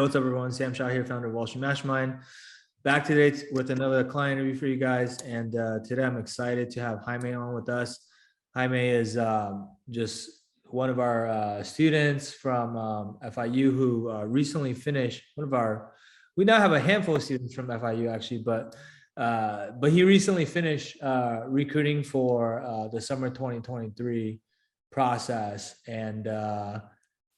what's up, everyone? Sam Shaw here, founder of Wall Street Mastermind. Back today with another client interview for you guys. And today I'm excited to have Jaime on with us. Jaime is just one of our students from FIU who recently finished we now have a handful of students from FIU actually, but he recently finished recruiting for the summer 2023 process. And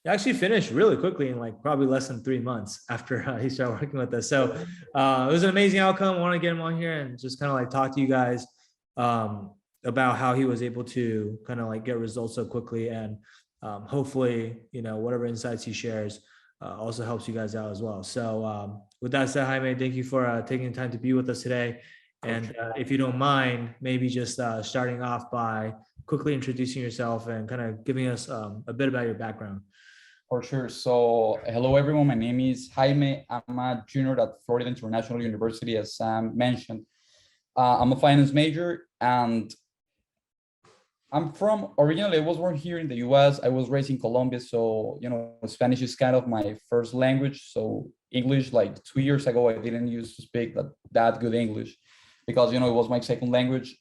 he actually finished really quickly in like probably less than 3 months after he started working with us. So it was an amazing outcome. I want to get him on here and just kind of like talk to you guys about how he was able to kind of like get results so quickly. And hopefully, whatever insights he shares also helps you guys out as well. So with that said, Jaime, thank you for taking the time to be with us today. And if you don't mind, maybe just starting off by quickly introducing yourself and kind of giving us a bit about your background. For sure. So hello, everyone. My name is Jaime. I'm a junior at Florida International University, as Sam mentioned. I'm a finance major, and originally I was born here in the US. I was raised in Colombia. So, Spanish is kind of my first language. So English, like 2 years ago, I didn't used to speak that good English because, it was my second language.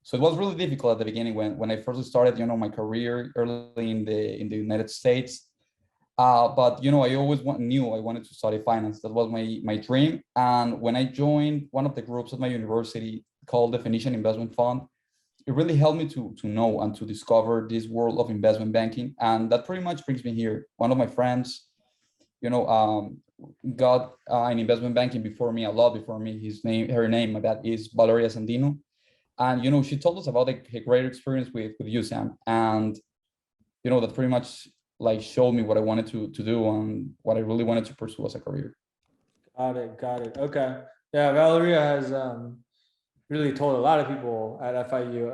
So it was really difficult at the beginning when I first started, my career early in the United States. But I always knew I wanted to study finance. That was my dream. And when I joined one of the groups at my university called the Phoenician Investment Fund, it really helped me to know and to discover this world of investment banking. And that pretty much brings me here. One of my friends, got an investment banking a lot before me. Her name, my bad, is Valeria Sandino. And, she told us about a great experience with you, Sam. And, that pretty much like showed me what I wanted to do and what I really wanted to pursue as a career. Got it. Okay. Yeah, Valeria has really told a lot of people at FIU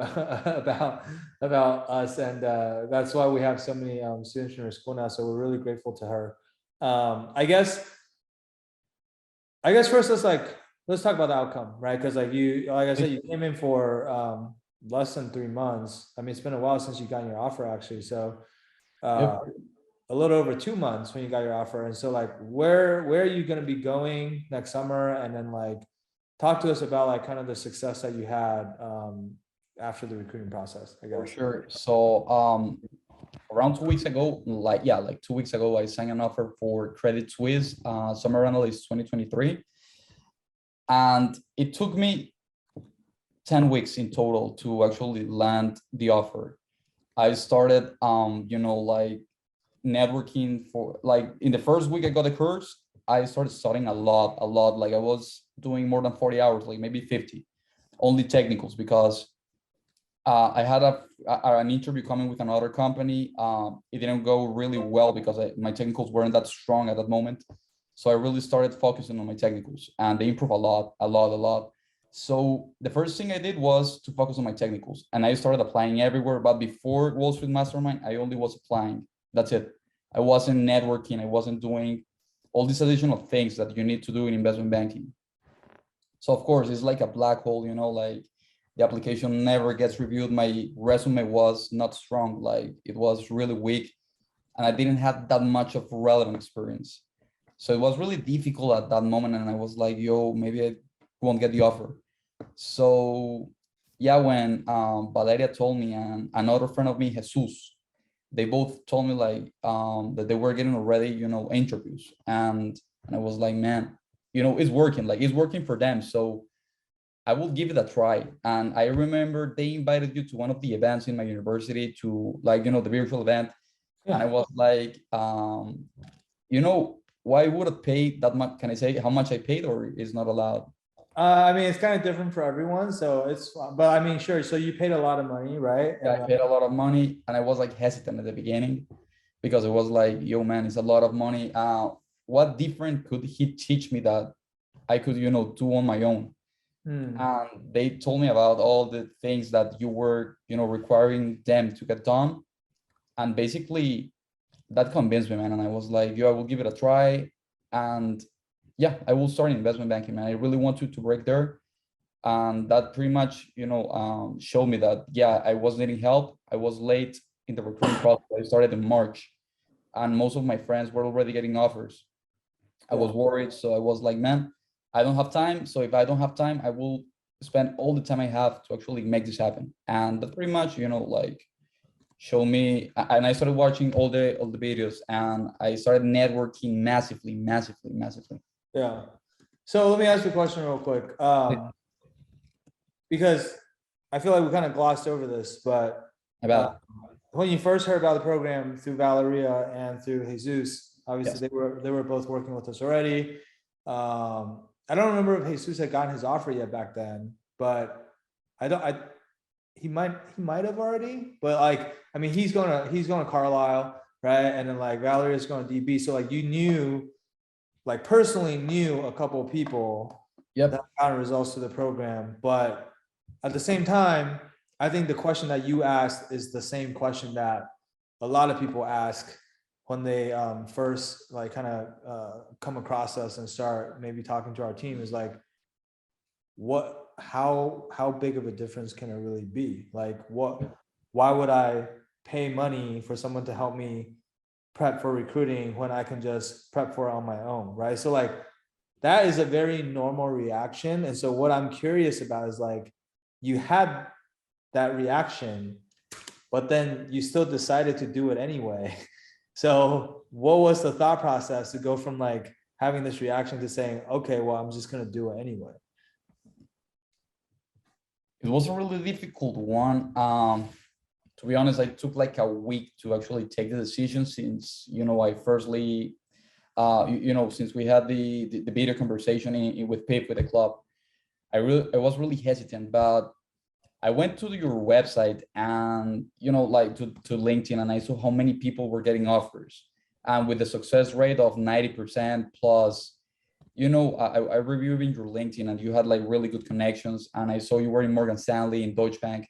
about us. And that's why we have so many students in our school now. So we're really grateful to her. I guess first let's talk about the outcome, right? Because like I said, you came in for less than 3 months. I mean, it's been a while since you got your offer actually. So Yep. a little over 2 months when you got your offer. And so like, where are you going to be going next summer? And then like, talk to us about like kind of the success that you had after the recruiting process, I guess. For sure. So around 2 weeks ago, like 2 weeks ago, I signed an offer for Credit Suisse, Summer Analyst 2023. And it took me 10 weeks in total to actually land the offer. I started, networking for in the first week I got the course, I started studying a lot. Like I was doing more than 40 hours, like maybe 50, only technicals, because I had an interview coming with another company. It didn't go really well because my technicals weren't that strong at that moment. So I really started focusing on my technicals, and they improved a lot. So the first thing I did was to focus on my technicals, and I started applying everywhere. But before Wall Street Mastermind, I only was applying. That's it. I wasn't networking. I wasn't doing all these additional things that you need to do in investment banking. So of course, it's like a black hole, like the application never gets reviewed. My resume was not strong. Like it was really weak, and I didn't have that much of relevant experience. So it was really difficult at that moment. And I was like, yo, maybe I won't get the offer. So yeah, when Valeria told me and another friend of me, Jesus, they both told me that they were getting already, interviews. And I was like, man, it's working. Like it's working for them. So I will give it a try. And I remember they invited you to one of the events in my university to the virtual event. Yeah. And I was like, why would it pay that much? Can I say how much I paid, or is not allowed? I mean, it's kind of different for everyone. So but I mean, sure. So you paid a lot of money, right? Yeah, I paid a lot of money, and I was like hesitant at the beginning because it was like, yo, man, it's a lot of money. What different could he teach me that I could, do on my own? And they told me about all the things that you were, requiring them to get done. And basically that convinced me, man. And I was like, yo, I will give it a try. And yeah, I will start in investment banking, man. I really want to break there. And that pretty much, showed me that, yeah, I was needing help. I was late in the recruiting process. I started in March, and most of my friends were already getting offers. I was worried. So I was like, man, I don't have time. So if I don't have time, I will spend all the time I have to actually make this happen. And that pretty much, like show me, and I started watching all the videos, and I started networking massively, massively, massively. Yeah. So let me ask you a question real quick. Because I feel like we kind of glossed over this, but About when you first heard about the program through Valeria and through Jesus, obviously Yes. they were both working with us already. I don't remember if Jesus had gotten his offer yet back then, but I don't. He might have already, but like I mean he's going to Carlisle, right? And then like Valeria's going to DB, so like you knew, like personally knew a couple of people Yep. that got results to the program, but at the same time, I think the question that you asked is the same question that a lot of people ask when they first like kind of come across us and start maybe talking to our team is like, how big of a difference can it really be? Like why would I pay money for someone to help me prep for recruiting when I can just prep for it on my own, right? So like that is a very normal reaction. And so what I'm curious about is like, you had that reaction, but then you still decided to do it anyway. So what was the thought process to go from like having this reaction to saying, okay, well, I'm just going to do it anyway? It was a really difficult one. To be honest, I took like a week to actually take the decision since, I firstly, since we had the video conversation with Pip with the club, I was really hesitant, but I went to your website and, like to LinkedIn, and I saw how many people were getting offers. And with the success rate of 90% plus, I reviewed your LinkedIn and you had like really good connections. And I saw you were in Morgan Stanley, in Deutsche Bank.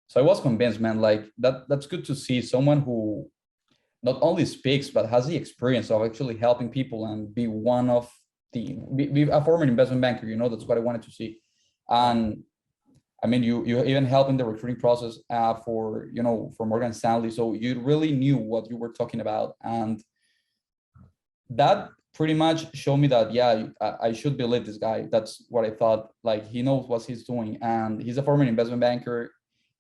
So I was convinced, man, like that's good to see someone who not only speaks, but has the experience of actually helping people and be one of be a former investment banker, that's what I wanted to see. And I mean, you even helped in the recruiting process for Morgan Stanley. So you really knew what you were talking about. And that pretty much showed me that, yeah, I should believe this guy. That's what I thought. Like, he knows what he's doing. And he's a former investment banker.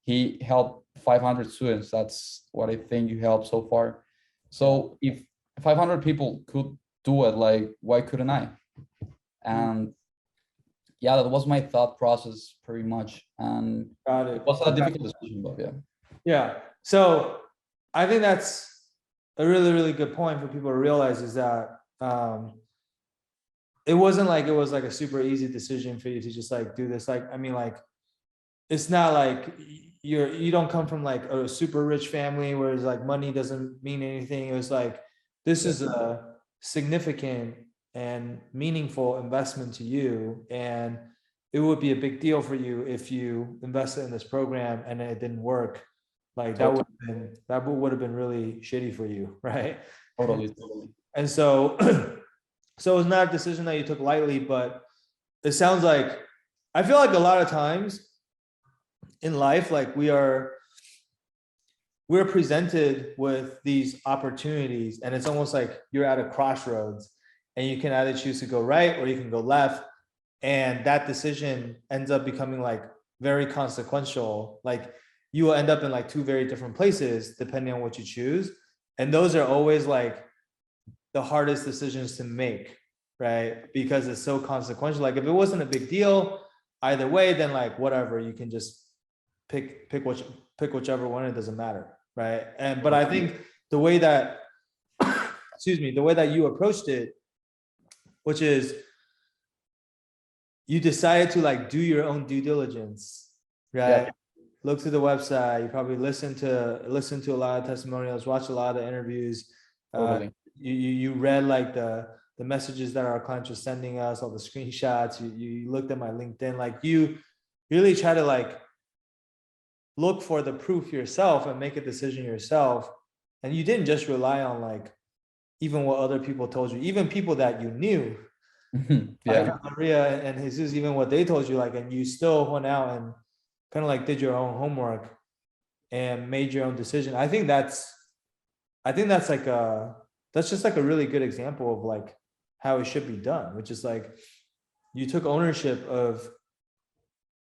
He helped 500 students. That's what I think you helped so far. So if 500 people could do it, like, why couldn't I? And yeah, that was my thought process pretty much. And Got it it. was a difficult decision, but yeah. Yeah. So I think that's a really, really good point for people to realize is that it wasn't like it was like a super easy decision for you to just like do this. Like, I mean, like, it's not like you don't come from like a super rich family where it's like money doesn't mean anything. It was like, this is a significant and meaningful investment to you. And it would be a big deal for you if you invested in this program and it didn't work. Like that would have been really shitty for you, right? Totally. And so so it's not a decision that you took lightly, but it sounds like, I feel like a lot of times in life, like we're presented with these opportunities and it's almost like you're at a crossroads and you can either choose to go right or you can go left. And that decision ends up becoming like very consequential. Like you will end up in like two very different places depending on what you choose. And those are always like the hardest decisions to make, right? Because it's so consequential. Like if it wasn't a big deal either way, then like whatever, you can just pick whichever one, it doesn't matter, right? And but I think the way that the way that you approached it, which is you decided to like do your own due diligence, right? Yeah. Look to the website, you probably listen to a lot of testimonials, watch a lot of interviews. Totally. You read like the messages that our clients were sending us, all the screenshots. You looked at my LinkedIn, like you really try to like look for the proof yourself and make a decision yourself. And you didn't just rely on like even what other people told you, even people that you knew, like Maria and Jesus, even what they told you, like, and you still went out and kind of like did your own homework and made your own decision. I think that's like that's just like a really good example of like how it should be done, which is like you took ownership of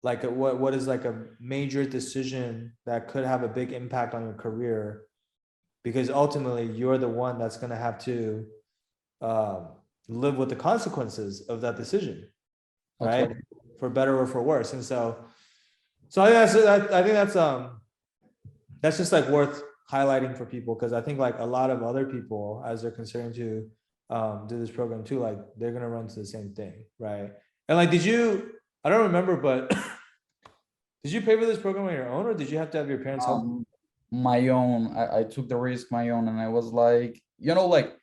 like what is like a major decision that could have a big impact on your career, because ultimately you're the one that's going to have to um, live with the consequences of that decision, right? Totally. For better or for worse. And so I think that's just like worth highlighting for people, because I think like a lot of other people, as they're considering to do this program too, like they're gonna run into the same thing, right? And like, I don't remember, but did you pay for this program on your own, or did you have to have your parents help? My own, I took the risk my own, and I was like, like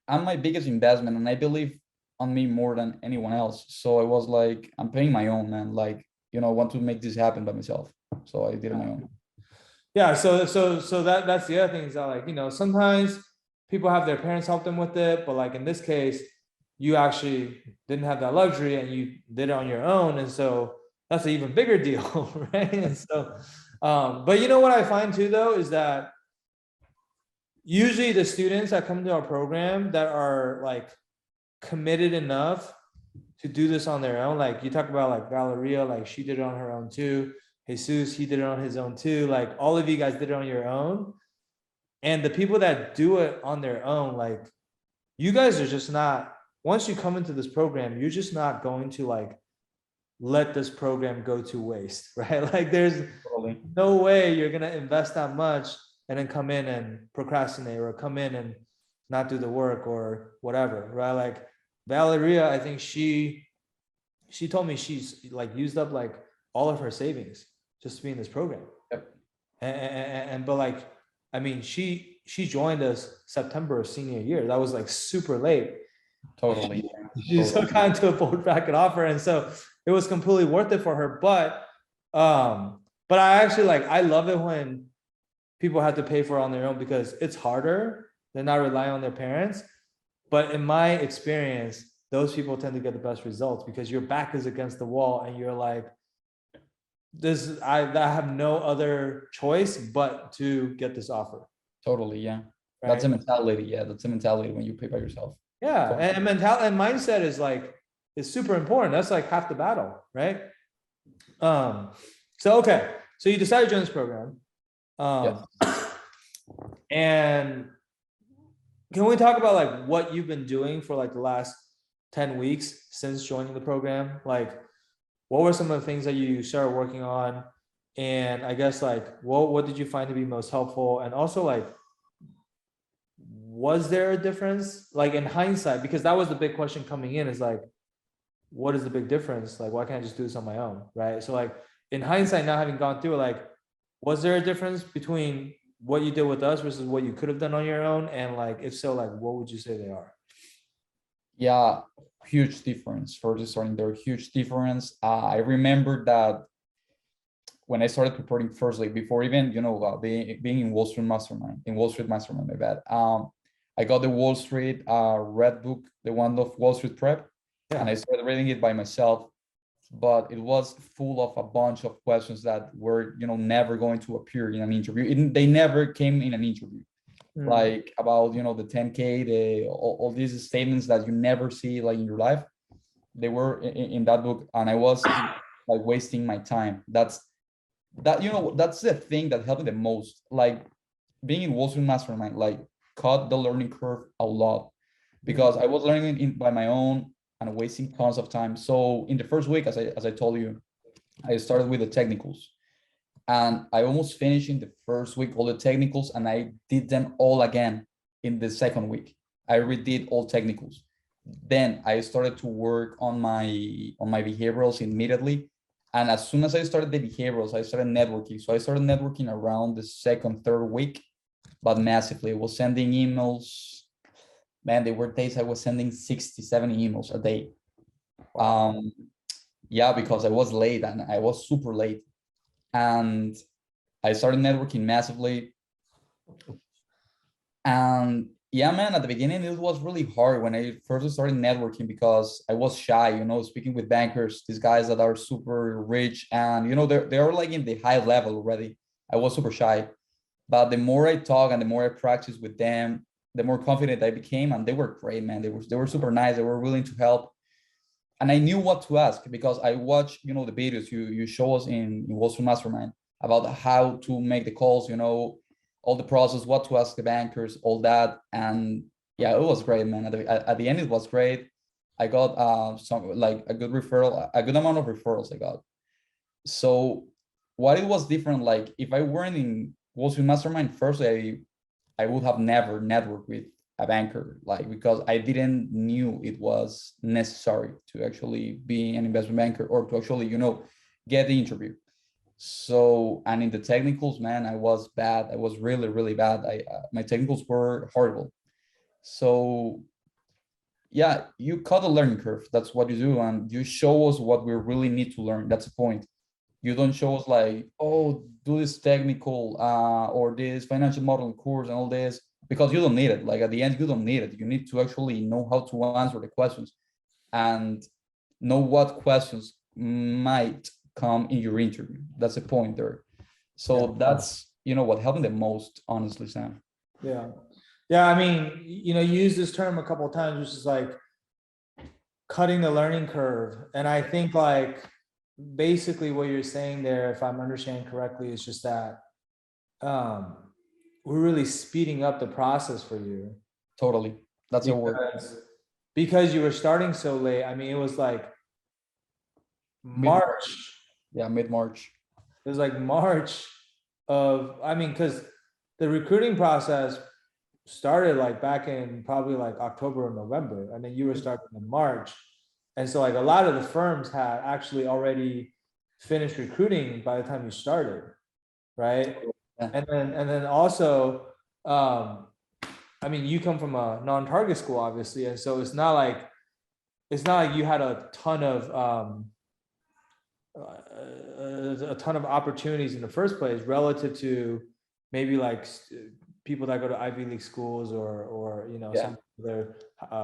I'm my biggest investment, and I believe on me more than anyone else. So I was like, I'm paying my own, and like, I want to make this happen by myself. So I did it my own. Yeah, so that's the other thing, is that like, sometimes people have their parents help them with it, but like in this case, you actually didn't have that luxury and you did it on your own, and so that's an even bigger deal, right? And so but you know what I find too though is that usually the students that come to our program that are like committed enough to do this on their own, like you talk about like Valeria, like she did it on her own too. Jesus, he did it on his own too. Like all of you guys did it on your own. And the people that do it on their own, like you guys are just not, once you come into this program, you're just not going to like let this program go to waste, right? Like there's Totally. no way you're going to invest that much and then come in and procrastinate, or come in and not do the work or whatever, right? Like Valeria, I think she told me she's like used up like all of her savings just to be in this program. Yep. And but like, I mean, she joined us September of senior year. That was like super late. Totally. She still got into a full bracket offer, and so it was completely worth it for her. But I actually like, I love it when people have to pay for it on their own, because it's harder. They're not relying on their parents. But in my experience, those people tend to get the best results, because your back is against the wall and you're like, I have no other choice but to get this offer. Totally. Yeah. Right? That's a mentality. Yeah. That's a mentality when you pay by yourself. Yeah. Totally. And mentality and mindset is super important. That's like half the battle, right? So okay. So you decided to join this program. Yes. And can we talk about like what you've been doing for like the last 10 weeks since joining the program? Like, what were some of the things that you started working on? And I guess like, what did you find to be most helpful? And also like, was there a difference? Like in hindsight, because that was the big question coming in, is like, what is the big difference? Like, why can't I just do this on my own? Right. So like in hindsight, now having gone through it, like, was there a difference between what you did with us versus what you could have done on your own? And like, if so, like, what would you say they are? Yeah, huge difference for the starting there. Huge difference. I remember that when I started preparing firstly, before even being in Wall Street Mastermind, my bad. I got the Wall Street red book, the one of Wall Street Prep, and I started reading it by myself. But it was full of a bunch of questions that were never going to appear in an interview. They never came in an interview. Like about the 10K, all these statements that you never see like in your life, they were in that book, and I was like wasting my time. That's the thing that helped me the most. Like being in Wall Street Mastermind, like cut the learning curve a lot, because I was learning by my own and wasting tons of time. So in the first week, as I told you, I started with the technicals. And I almost finished in the first week all the technicals, and I did them all again in the second week. I redid all technicals. Then I started to work on my behaviorals immediately. And as soon as I started the behaviorals, I started networking. So I started networking around the second, third week, but massively. I was sending emails. Man, there were days I was sending 60, 70 emails a day. Yeah, because I was late, and I was super late. And I started networking massively. And yeah, man, at the beginning, it was really hard when I first started networking, because I was shy, speaking with bankers, these guys that are super rich, and, they're like in the high level already. I was super shy. But the more I talk and the more I practice with them, the more confident I became, and they were great, man. They were super nice. They were willing to help, and I knew what to ask because I watched, the videos you show us in Wall Street Mastermind about how to make the calls, all the process, what to ask the bankers, all that, and yeah, it was great, man. At the end, it was great. I got some like a good referral, a good amount of referrals I got. So what it was different, like if I weren't in Wall Street Mastermind, firstly, I would have never networked with a banker, like because I didn't knew it was necessary to actually be an investment banker or to actually, get the interview. So, and in the technicals, man, I was bad. I was really, really bad. My technicals were horrible. So yeah, you cut a learning curve. That's what you do, and you show us what we really need to learn. That's the point. You don't show us like, oh, do this technical or this financial modeling course and all this, because you don't need it. Like at the end, you don't need it. You need to actually know how to answer the questions and know what questions might come in your interview. That's the point there. So that's what helped me the most, honestly, Sam. Yeah. Yeah. I mean, you use this term a couple of times, which is like cutting the learning curve. And I think like basically what you're saying there, if I'm understanding correctly, is just that we're really speeding up the process for you. Totally. That's a word. Because you were starting so late. I mean, it was like March. Yeah, mid-March. It was like March because the recruiting process started like back in probably like October or November, and then you were starting in March. And so like a lot of the firms had actually already finished recruiting by the time you started, right? Yeah. And then also, I mean, you come from a non-target school, obviously, and so it's not like you had a ton of opportunities in the first place relative to maybe like people that go to Ivy League schools or some other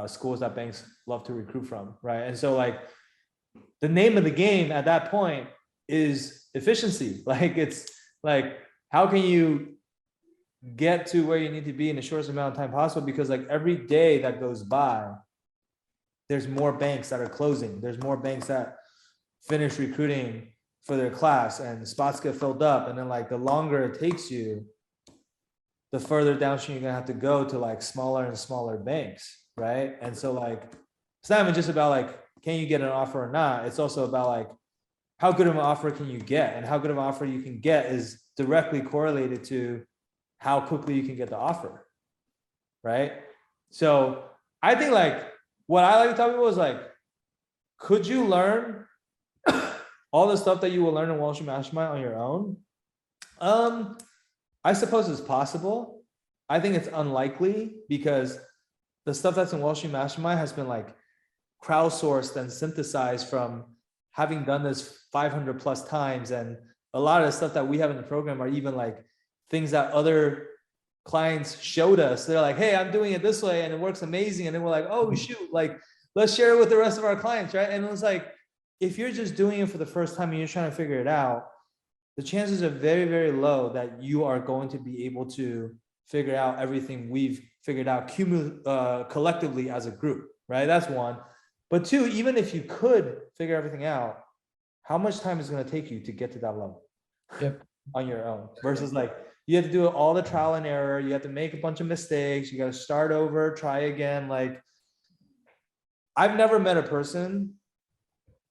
schools that banks love to recruit from, right? And so like the name of the game at that point is efficiency. Like it's like, how can you get to where you need to be in the shortest amount of time possible? Because like every day that goes by, there's more banks that are closing. There's more banks that finish recruiting for their class, and spots get filled up. And then like the longer it takes you, the further downstream you're gonna have to go to like smaller and smaller banks, right? And so like it's not even just about like, can you get an offer or not? It's also about like, how good of an offer can you get? And how good of an offer you can get is directly correlated to how quickly you can get the offer, right? So I think like what I like to tell people is like, could you learn all the stuff that you will learn in Wall Street Mastermind on your own? I suppose it's possible. I think it's unlikely because the stuff that's in Wall Street Mastermind has been like crowdsourced and synthesized from having done this 500 plus times. And a lot of the stuff that we have in the program are even like things that other clients showed us. They're like, hey, I'm doing it this way and it works amazing. And then we're like, oh shoot, like let's share it with the rest of our clients, right? And it was like, if you're just doing it for the first time and you're trying to figure it out, the chances are very, very low that you are going to be able to figure out everything we've figured out collectively as a group, right? That's one. But two, even if you could figure everything out, how much time is it going to take you to get to that level on your own? Versus like, you have to do all the trial and error. You have to make a bunch of mistakes. You got to start over, try again. Like, I've never met a person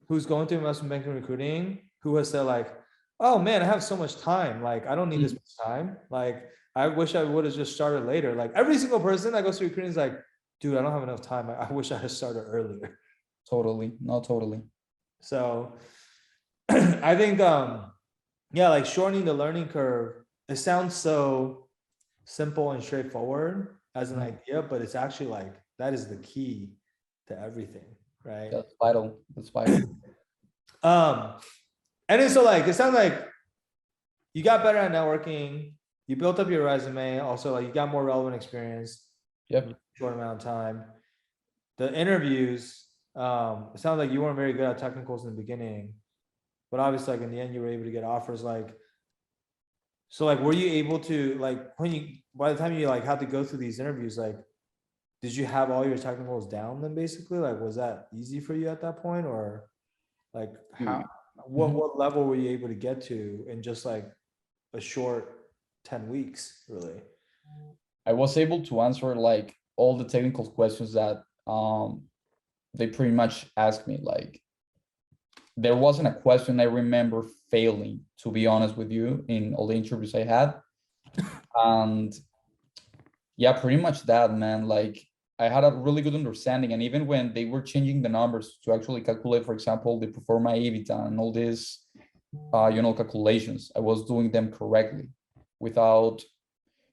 who's going through investment banking recruiting who has said like, oh man, I have so much time. Like, I don't need this much time. Like, I wish I would have just started later. Like every single person that goes through recruiting is like, dude, I don't have enough time. I wish I had started earlier. Totally. No, totally. So I think, like shortening the learning curve, it sounds so simple and straightforward as an idea, but it's actually like, that is the key to everything, right? That's vital. That's vital. And then so like, it sounds like you got better at networking, you built up your resume, also like you got more relevant experience. Yep. Short amount of time. The interviews, it sounds like you weren't very good at technicals in the beginning, but obviously like in the end you were able to get offers. Like, so like, were you able to like, by the time you like had to go through these interviews, like, did you have all your technicals down then basically? Like, was that easy for you at that point, or like how, Mhm. what level were you able to get to in just like a short 10 weeks, really? I was able to answer like all the technical questions that they pretty much asked me. Like there wasn't a question I remember failing, to be honest with you, in all the interviews I had. And yeah, pretty much that, man. Like I had a really good understanding. And even when they were changing the numbers to actually calculate, for example, the performa EBITDA and all these calculations, I was doing them correctly without,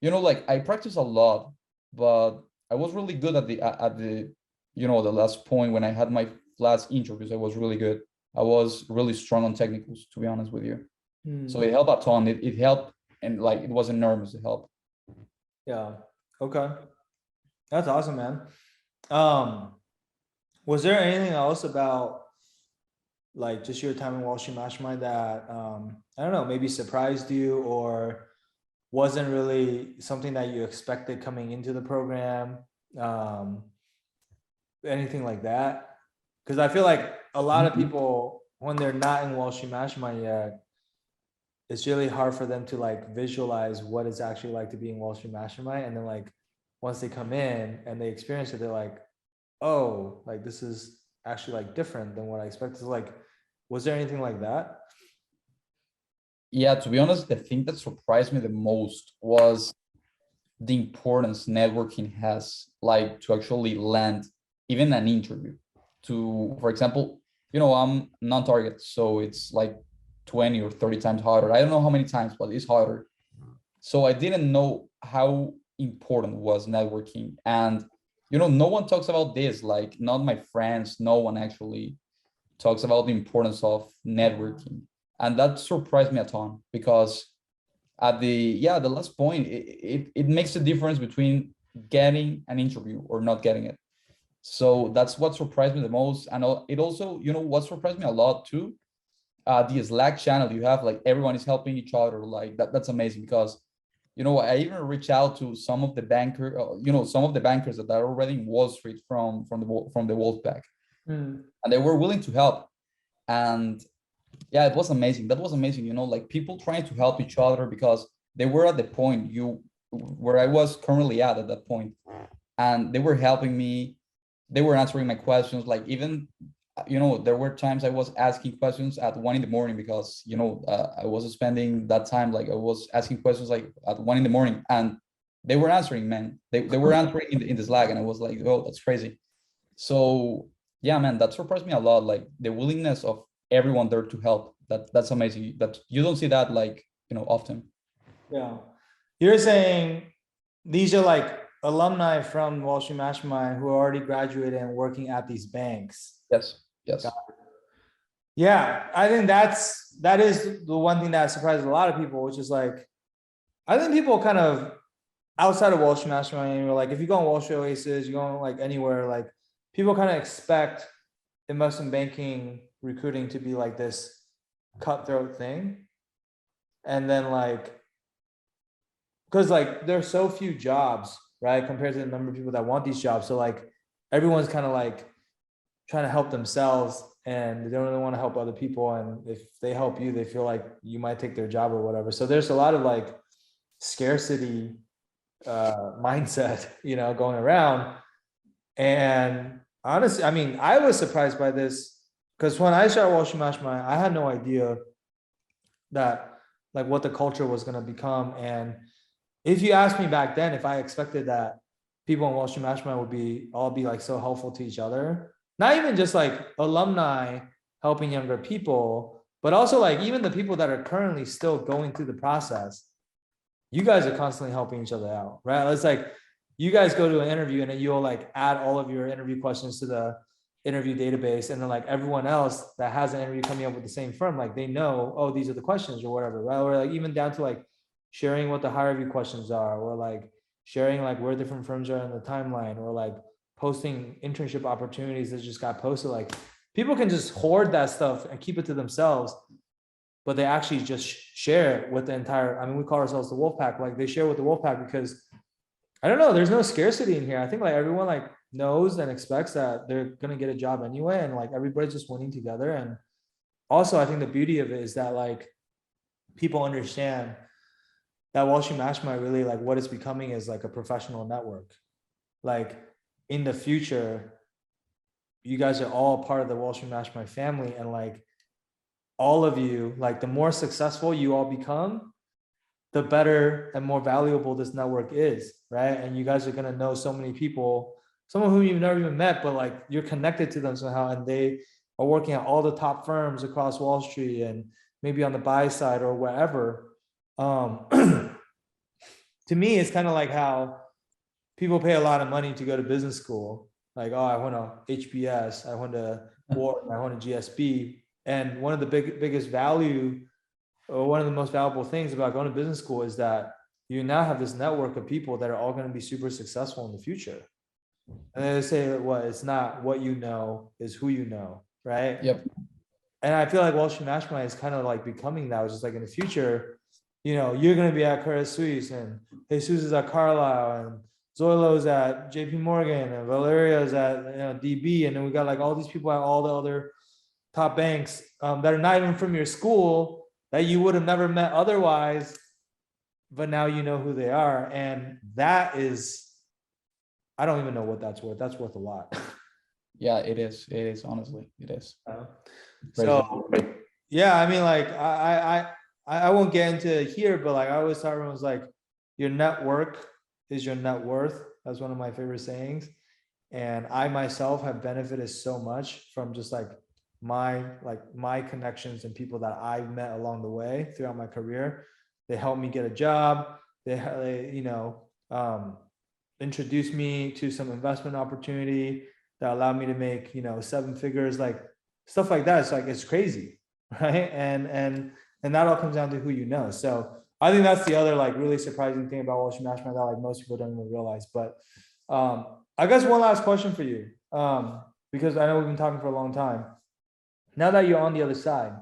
like I practice a lot, but I was really good at the the last point when I had my last interviews. I was really good. I was really strong on technicals, to be honest with you. So Hmm. it helped a ton. It helped, and like it was enormous. It helped. Yeah. Okay. That's awesome, man. Um, was there anything else about like just your time in Wall Street Mastermind that I don't know, maybe surprised you or wasn't really something that you expected coming into the program? Um, anything like that? Because I feel like a lot of Mhm. people, when they're not in Wall Street Mastermind yet, it's really hard for them to like visualize what it's actually like to be in Wall Street Mastermind. And then like once they come in and they experience it, they're like, oh, like this is actually like different than what I expected. So, like, was there anything like that? Yeah, to be honest, the thing that surprised me the most was the importance networking has, like to actually land even an interview. To, for example, I'm non-target, so it's like 20 or 30 times harder. I don't know how many times, but it's harder. So I didn't know how important was networking. And no one talks about this, like not my friends, no one actually talks about the importance of networking. And that surprised me a ton because at the last point, it makes a difference between getting an interview or not getting it. So that's what surprised me the most. And it also, what surprised me a lot too, the Slack channel you have, like everyone is helping each other. Like that's amazing because I even reach out to some of the bankers that are already in Wall Street from the Wolfpack, Hmm. and they were willing to help. And yeah, it was amazing. That was amazing. Like people trying to help each other because they were at the point where I was currently at that point, and they were helping me. They were answering my questions. Like even, there were times I was asking questions at 1 in the morning because I was spending that time, like I was asking questions like at 1 in the morning, and they were answering, man. They were answering in the Slack, and I was like, oh, that's crazy. So yeah, man, that surprised me a lot. Like the willingness of everyone there to help. That's amazing. That you don't see that like often. Yeah. You're saying these are like alumni from Wall Street Mastermind who are already graduated and working at these banks. Yes, yes. Yeah, I think that is the one thing that surprises a lot of people, which is like I think people kind of outside of Wall Street Mastermind, like if you go on Wall Street Oasis, you go on like anywhere, like people kind of expect investment banking recruiting to be like this cutthroat thing. And then like because like there's so few jobs, right? Compared to the number of people that want these jobs. So like everyone's kind of like trying to help themselves and they don't really want to help other people. And if they help you, they feel like you might take their job or whatever. So there's a lot of like scarcity mindset, going around. And honestly, I mean, I was surprised by this because when I started Wall Street Mastermind, I had no idea that like what the culture was going to become. And if you asked me back then if I expected that people in Wall Street Mastermind would be like so helpful to each other, not even just like alumni helping younger people, but also like even the people that are currently still going through the process, you guys are constantly helping each other out, right? It's like you guys go to an interview and then you'll like add all of your interview questions to the interview database. And then like everyone else that has an interview coming up with the same firm, like they know, oh, these are the questions or whatever, right? Or like even down to like sharing what the higher view questions are, or like sharing like where different firms are in the timeline, or like posting internship opportunities that just got posted. Like people can just hoard that stuff and keep it to themselves, but they actually just share it with the entire, I mean, we call ourselves the wolf pack. Like they share with the wolf pack because I don't know. There's no scarcity in here. I think like everyone like knows and expects that they're gonna get a job anyway, and like everybody's just winning together. And also, I think the beauty of it is that like people understand that Wall Street Mastermind really like what it's becoming is like a professional network. Like in the future, you guys are all part of the Wall Street Mastermind family, and like all of you, like the more successful you all become, the better and more valuable this network is, right? And you guys are gonna know so many people, some of whom you've never even met, but like you're connected to them somehow, and they are working at all the top firms across Wall Street and maybe on the buy side or wherever. To me, it's kind of like how people pay a lot of money to go to business school. Like, oh, I went to HBS, I went to Wharton, I went to GSB. And one of the biggest value, or one of the most valuable things about going to business school is that you now have this network of people that are all going to be super successful in the future. And they say, well, it's not what you know, is who you know, right? Yep. And I feel like Wall Street Mastermind is kind of like becoming that. It's just like in the future, you know, you're going to be at Credit Suisse, and Jesus is at Carlyle, and Zoilo's at JP Morgan, and Valeria's at DB. And then we got like all these people at all the other top banks that are not even from your school, that you would have never met otherwise, but now you know who they are. And that is, I don't even know what that's worth. That's worth a lot. Yeah, it is. It is, honestly, it is. So yeah, I mean, like I won't get into it here, but like I always tell everyone, was like, your network is your net worth. That's one of my favorite sayings. And I myself have benefited so much from just like my connections and people that I've met along the way throughout my career. They helped me get a job. They introduced me to some investment opportunity that allowed me to make, 7 figures, like stuff like that. It's like, it's crazy, right? And that all comes down to who you know. So I think that's the other like really surprising thing about Wall Street Mastermind that like most people don't even realize. But I guess one last question for you, because I know we've been talking for a long time. Now that you're on the other side,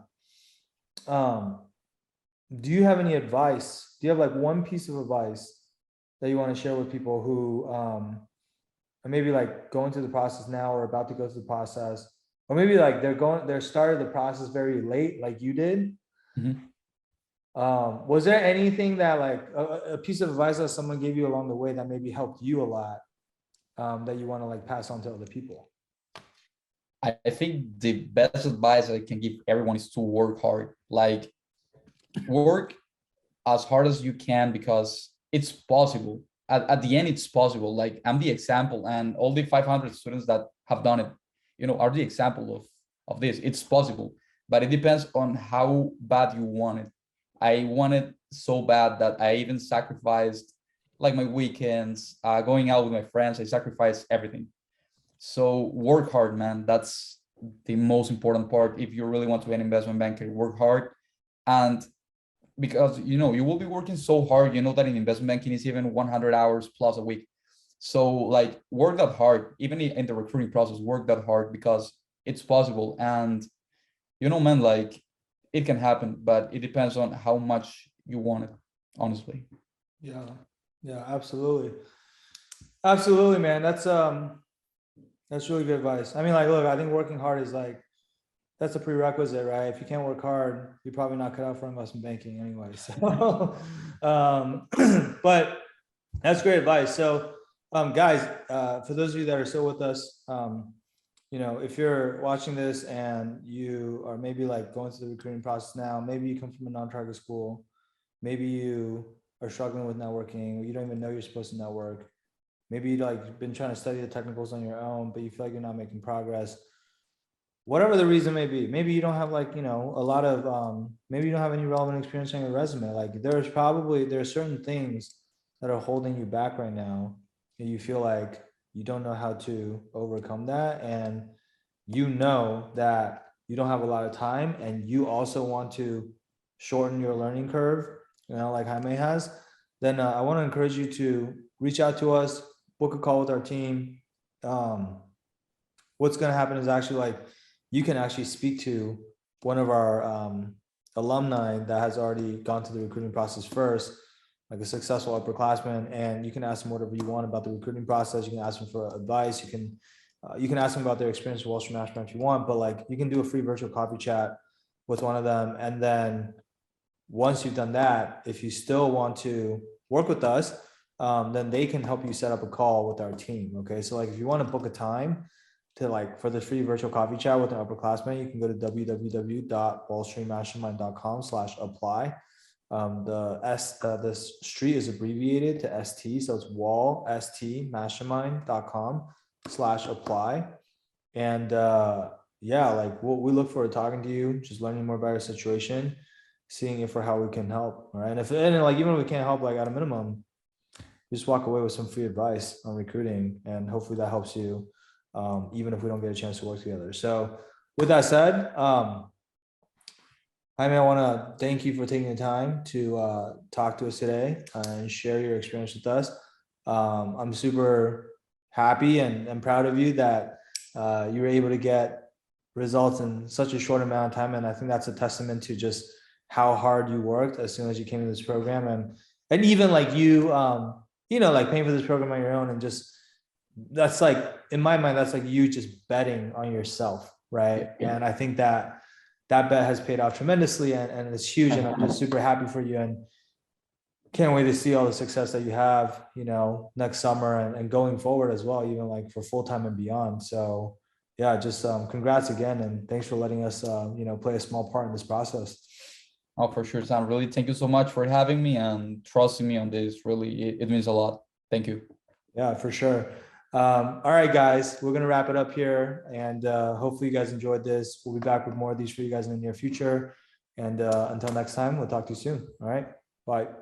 do you have any advice? Do you have like one piece of advice that you want to share with people who are maybe like going through the process now or about to go through the process, or maybe like they're started the process very late, like you did? Mhm. Was there anything that like a piece of advice that someone gave you along the way that maybe helped you a lot, that you want to like pass on to other people? I think the best advice I can give everyone is to work hard. Like, work as hard as you can, because it's possible. At the end, it's possible. Like, I'm the example, and all the 500 students that have done it, are the example of this. It's possible, but it depends on how bad you want it. I want it so bad that I even sacrificed like my weekends, going out with my friends. I sacrificed everything. So work hard, man. That's the most important part. If you really want to be an investment banker, work hard. And because you will be working so hard, that in investment banking is even 100 hours plus a week. So like, work that hard. Even in the recruiting process, work that hard, because it's possible. And man, like, it can happen, but it depends on how much you want it, honestly. Yeah, absolutely. Absolutely, man. That's really good advice. I mean, like, look, I think working hard is like, that's a prerequisite, right? If you can't work hard, you're probably not cut out for investment banking anyway. So, but that's great advice. So, guys, for those of you that are still with us, if you're watching this and you are maybe like going through the recruiting process now, maybe you come from a non-target school, maybe you are struggling with networking, you don't even know you're supposed to network. Maybe you like been trying to study the technicals on your own, but you feel like you're not making progress. Whatever the reason may be, maybe you don't have like, a lot of, maybe you don't have any relevant experience on your resume. Like there are certain things that are holding you back right now. And you feel like you don't know how to overcome that. And that you don't have a lot of time, and you also want to shorten your learning curve, like Jaime has. Then I want to encourage you to reach out to us, book a call with our team. What's going to happen is actually like, you can actually speak to one of our alumni that has already gone through the recruiting process first. like a successful upperclassman, and you can ask them whatever you want about the recruiting process. You can ask them for advice. You can ask them about their experience with Wall Street Mastermind if you want, but like you can do a free virtual coffee chat with one of them. And then once you've done that, if you still want to work with us, then they can help you set up a call with our team. Okay. So like if you want to book a time to like for the free virtual coffee chat with an upperclassman, you can go to www.wallstreetmastermind.com/apply. The street is abbreviated to ST. So it's wallstmastermind.com/apply. And yeah, like we look forward to talking to you, just learning more about your situation, seeing if or how we can help. All right. And like even if we can't help, like at a minimum, just walk away with some free advice on recruiting, and hopefully that helps you, even if we don't get a chance to work together. So with that said, Jaime, I want to thank you for taking the time to talk to us today and share your experience with us. I'm super happy and proud of you that you were able to get results in such a short amount of time. And I think that's a testament to just how hard you worked as soon as you came to this program. And even like you know, like paying for this program on your own, and just, that's like, in my mind, that's like you just betting on yourself. Right. And I think that bet has paid off tremendously, and it's huge. And I'm just super happy for you, and can't wait to see all the success that you have, you know, next summer and going forward as well, even like for full-time and beyond. So yeah, just congrats again. And thanks for letting us, you know, play a small part in this process. Oh, for sure, Sam. Really, thank you so much for having me and trusting me on this. Really, it means a lot. Thank you. Yeah, for sure. All right, guys, we're going to wrap it up here. And hopefully you guys enjoyed this. We'll be back with more of these for you guys in the near future. And until next time, we'll talk to you soon. All right. Bye.